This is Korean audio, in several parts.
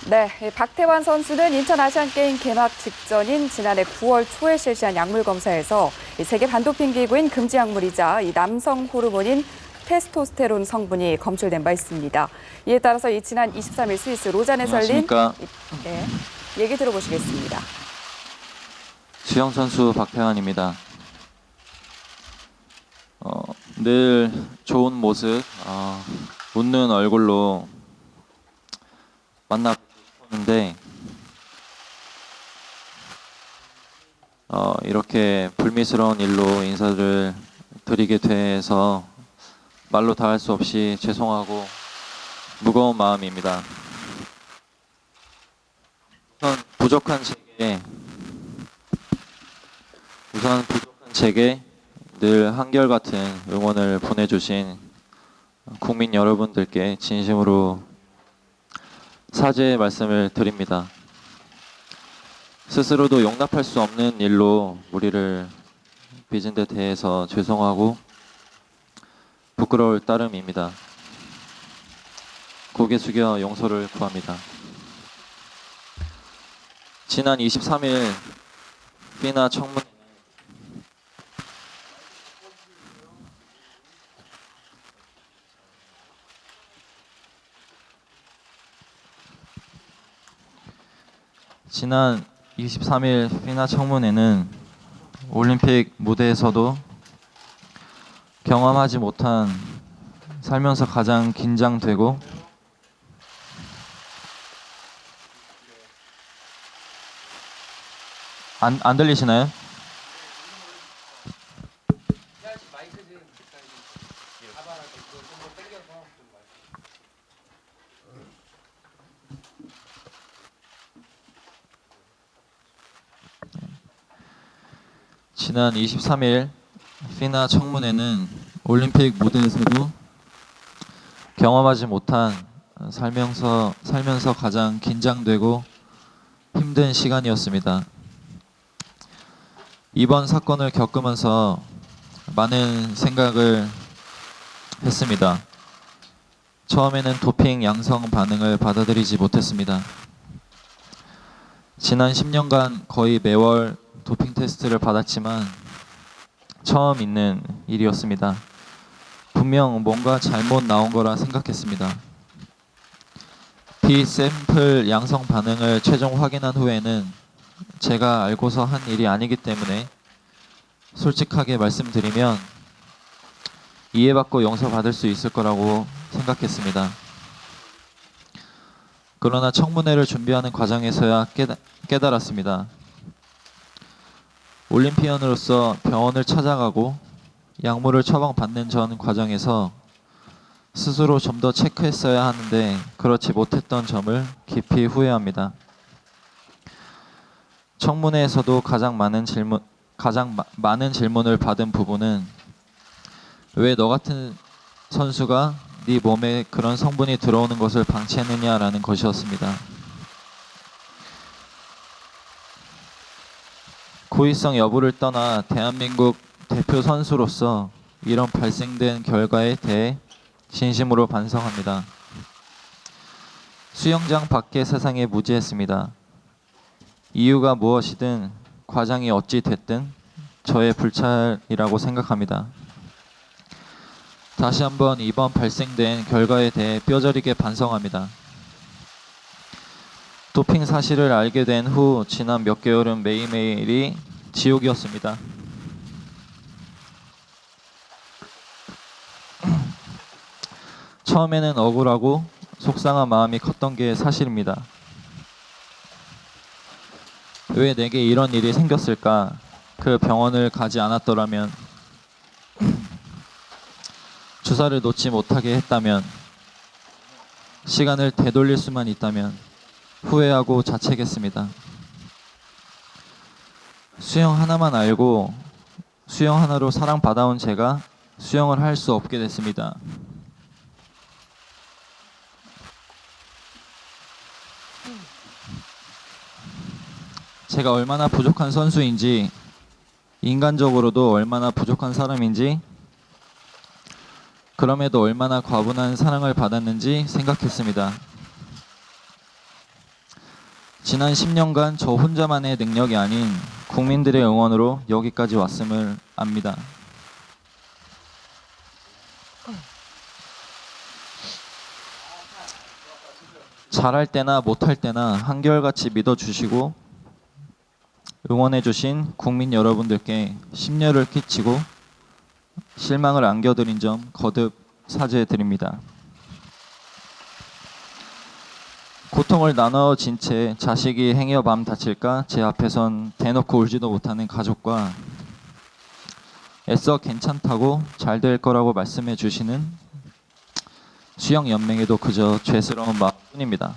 네, 박태환 선수는 인천 아시안게임 개막 직전인 지난해 9월 초에 실시한 약물 검사에서 세계 반도핑 기구인 금지 약물이자 남성 호르몬인 테스토스테론 성분이 검출된 바 있습니다. 이에 따라서 지난 23일 스위스 로잔에서 열린 얘기 들어보시겠습니다. 수영 선수 박태환입니다. 늘 좋은 모습, 웃는 얼굴로 만나 뵙는데 이렇게 불미스러운 일로 인사를 드리게 돼서 말로 다 할 수 없이 죄송하고 무거운 마음입니다. 우선 부족한 제게 늘 한결같은 응원을 보내주신 국민 여러분들께 진심으로 사죄의 말씀을 드립니다. 스스로도 용납할 수 없는 일로 우리를 빚은 데 대해서 죄송하고 부끄러울 따름입니다. 고개 숙여 용서를 구합니다. 지난 23일 피나 청문 지난 23일 피나 청문회는 올림픽 무대에서도 경험하지 못한 살면서 가장 긴장되고 안 들리시나요? 지난 23일 피나 청문회는 올림픽 무대에서도 경험하지 못한 살면서 가장 긴장되고 힘든 시간이었습니다. 이번 사건을 겪으면서 많은 생각을 했습니다. 처음에는 도핑 양성 반응을 받아들이지 못했습니다. 지난 10년간 거의 매월 도핑 테스트를 받았지만 처음 있는 일이었습니다. 분명 뭔가 잘못 나온 거라 생각했습니다. 비샘플 양성 반응을 최종 확인한 후에는 제가 알고서 한 일이 아니기 때문에 솔직하게 말씀드리면 이해받고 용서받을 수 있을 거라고 생각했습니다. 그러나 청문회를 준비하는 과정에서야 깨달았습니다. 올림피언으로서 병원을 찾아가고 약물을 처방받는 전 과정에서 스스로 좀 더 체크했어야 하는데 그렇지 못했던 점을 깊이 후회합니다. 청문회에서도 가장 많은 질문을 받은 부분은 왜 너 같은 선수가 네 몸에 그런 성분이 들어오는 것을 방치했느냐라는 것이었습니다. 고의성 여부를 떠나 대한민국 대표 선수로서 이런 발생된 결과에 대해 진심으로 반성합니다. 수영장 밖의 세상에 무지했습니다. 이유가 무엇이든 과정이 어찌 됐든 저의 불찰이라고 생각합니다. 다시 한번 이번 발생된 결과에 대해 뼈저리게 반성합니다. 도핑 사실을 알게 된 후 지난 몇 개월은 매일매일이 지옥이었습니다. 처음에는 억울하고 속상한 마음이 컸던 게 사실입니다. 왜 내게 이런 일이 생겼을까? 그 병원을 가지 않았더라면, 주사를 놓지 못하게 했다면, 시간을 되돌릴 수만 있다면 후회하고 자책했습니다. 수영 하나만 알고 수영 하나로 사랑받아온 제가 수영을 할 수 없게 됐습니다. 제가 얼마나 부족한 선수인지, 인간적으로도 얼마나 부족한 사람인지, 그럼에도 얼마나 과분한 사랑을 받았는지 생각했습니다. 지난 10년간 저 혼자만의 능력이 아닌 국민들의 응원으로 여기까지 왔음을 압니다. 잘할 때나 못할 때나 한결같이 믿어주시고 응원해주신 국민 여러분들께 심려를 끼치고 실망을 안겨드린 점 거듭 사죄드립니다. 고통을 나눠진 채 자식이 행여 마음 다칠까 제 앞에선 대놓고 울지도 못하는 가족과 애써 괜찮다고 잘 될 거라고 말씀해 주시는 수영연맹에도 그저 죄스러운 마음뿐입니다.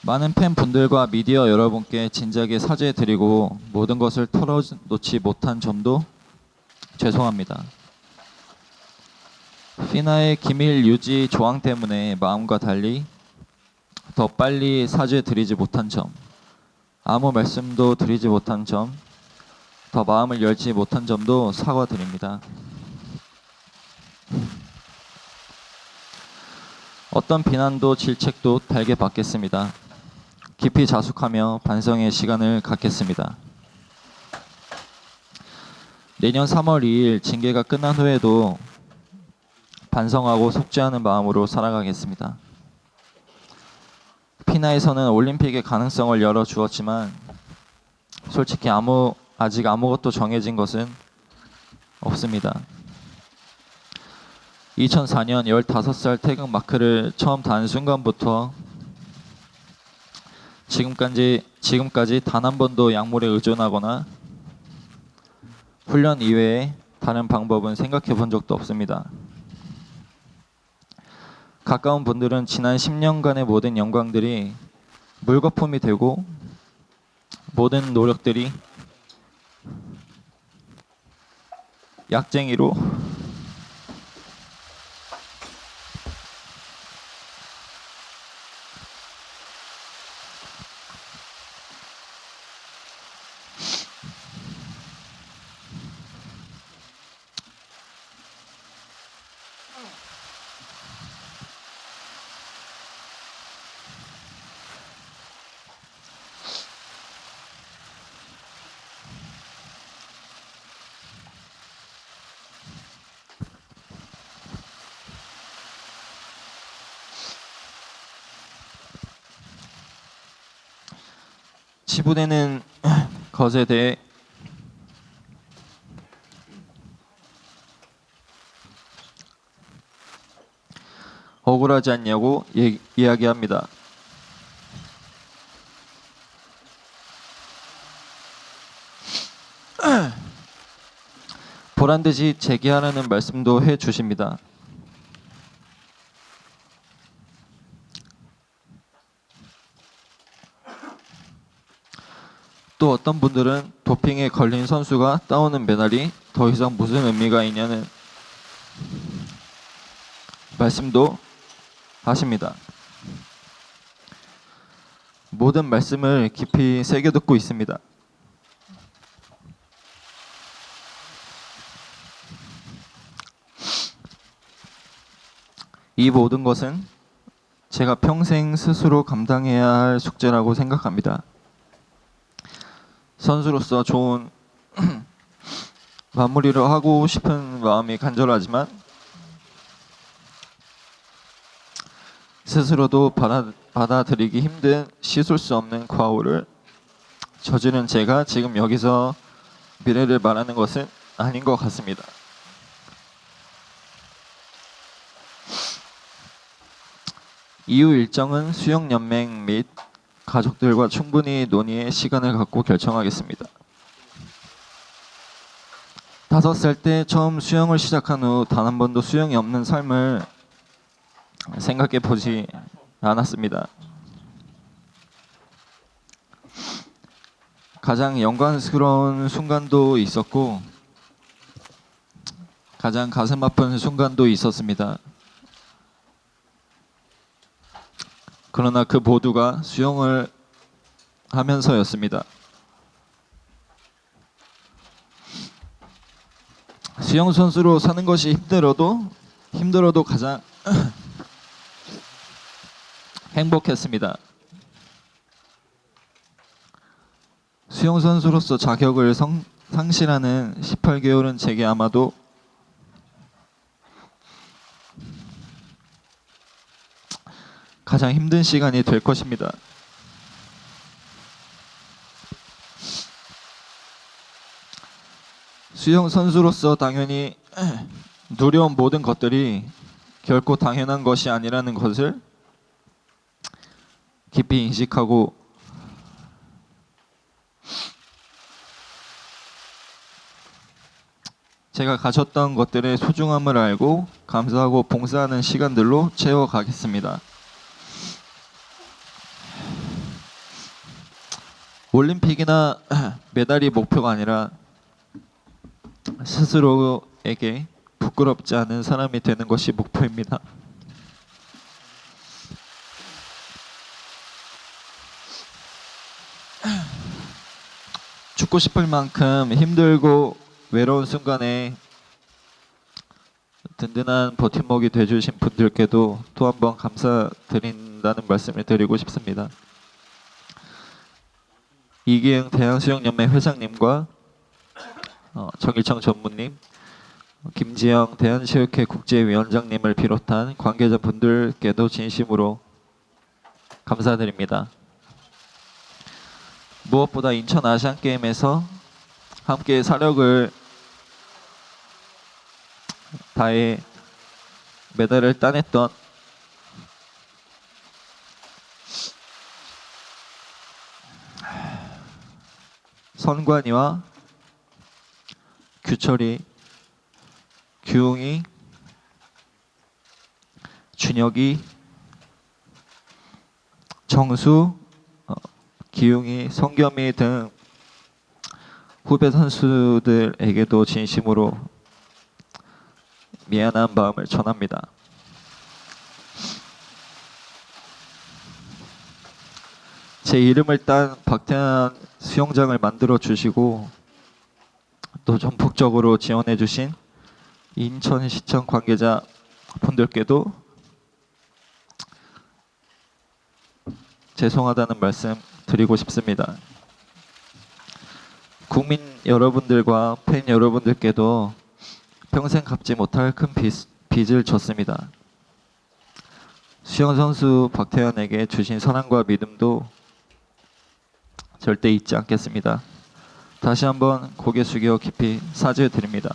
많은 팬분들과 미디어 여러분께 진작에 사죄드리고 모든 것을 털어놓지 못한 점도 죄송합니다. 피나의 기밀 유지 조항 때문에 마음과 달리 더 빨리 사죄드리지 못한 점, 아무 말씀도 드리지 못한 점, 더 마음을 열지 못한 점도 사과드립니다. 어떤 비난도 질책도 달게 받겠습니다. 깊이 자숙하며 반성의 시간을 갖겠습니다. 내년 3월 2일 징계가 끝난 후에도 반성하고 속죄하는 마음으로 살아가겠습니다. 피나에서는 올림픽의 가능성을 열어주었지만 솔직히 아직 아무것도 정해진 것은 없습니다. 2004년 15살 태극 마크를 처음 단 순간부터 지금까지 단 한 번도 약물에 의존하거나 훈련 이외에 다른 방법은 생각해 본 적도 없습니다. 가까운 분들은 지난 10년간의 모든 영광들이 물거품이 되고 모든 노력들이 약쟁이로 지부되는 것에 대해 억울하지 않냐고 이야기합니다. 보란듯이 제기하라는 말씀도 해주십니다. 또 어떤 분들은 도핑에 걸린 선수가 따오는 메달이 더 이상 무슨 의미가 있냐는 말씀도 하십니다. 모든 말씀을 깊이 새겨 듣고 있습니다. 이 모든 것은 제가 평생 스스로 감당해야 할 숙제라고 생각합니다. 선수로서 좋은 마무리를 하고 싶은 마음이 간절하지만 스스로도 받아들이기 힘든 씻을 수 없는 과오를 저지른 제가 지금 여기서 미래를 말하는 것은 아닌 것 같습니다. 이후 일정은 수영연맹 및 가족들과 충분히 논의의 시간을 갖고 결정하겠습니다. 5살 때 처음 수영을 시작한 후 단 한 번도 수영이 없는 삶을 생각해 보지 않았습니다. 가장 영광스러운 순간도 있었고 가장 가슴 아픈 순간도 있었습니다. 그러나 그 모두가 수영을 하면서였습니다. 수영 선수로 사는 것이 힘들어도 가장 행복했습니다. 수영 선수로서 자격을 상실하는 18개월은 제게 아마도 가장 힘든 시간이 될 것입니다. 수영 선수로서 당연히 누려온 모든 것들이 결코 당연한 것이 아니라는 것을 깊이 인식하고 제가 가졌던 것들의 소중함을 알고 감사하고 봉사하는 시간들로 채워가겠습니다. 올림픽이나 메달이 목표가 아니라 스스로에게 부끄럽지 않은 사람이 되는 것이 목표입니다. 죽고 싶을 만큼 힘들고 외로운 순간에 든든한 버팀목이 되어주신 분들께도 또 한 번 감사드린다는 말씀을 드리고 싶습니다. 이기영 대한수영연맹 회장님과 정일청 전무님, 김지영 대한체육회 국제위원장님을 비롯한 관계자분들께도 진심으로 감사드립니다. 무엇보다 인천 아시안게임에서 함께 사력을 다해 메달을 따냈던 선관이와 규철이, 규웅이, 준혁이, 정수, 기웅이, 성겸이 등 후배 선수들에게도 진심으로 미안한 마음을 전합니다. 제 이름을 딴 박태환 수영장을 만들어 주시고 또 전폭적으로 지원해 주신 인천시청 관계자 분들께도 죄송하다는 말씀 드리고 싶습니다. 국민 여러분들과 팬 여러분들께도 평생 갚지 못할 큰 빚을 졌습니다. 수영 선수 박태환에게 주신 사랑과 믿음도 절대 잊지 않겠습니다. 다시 한번 고개 숙여 깊이 사죄드립니다.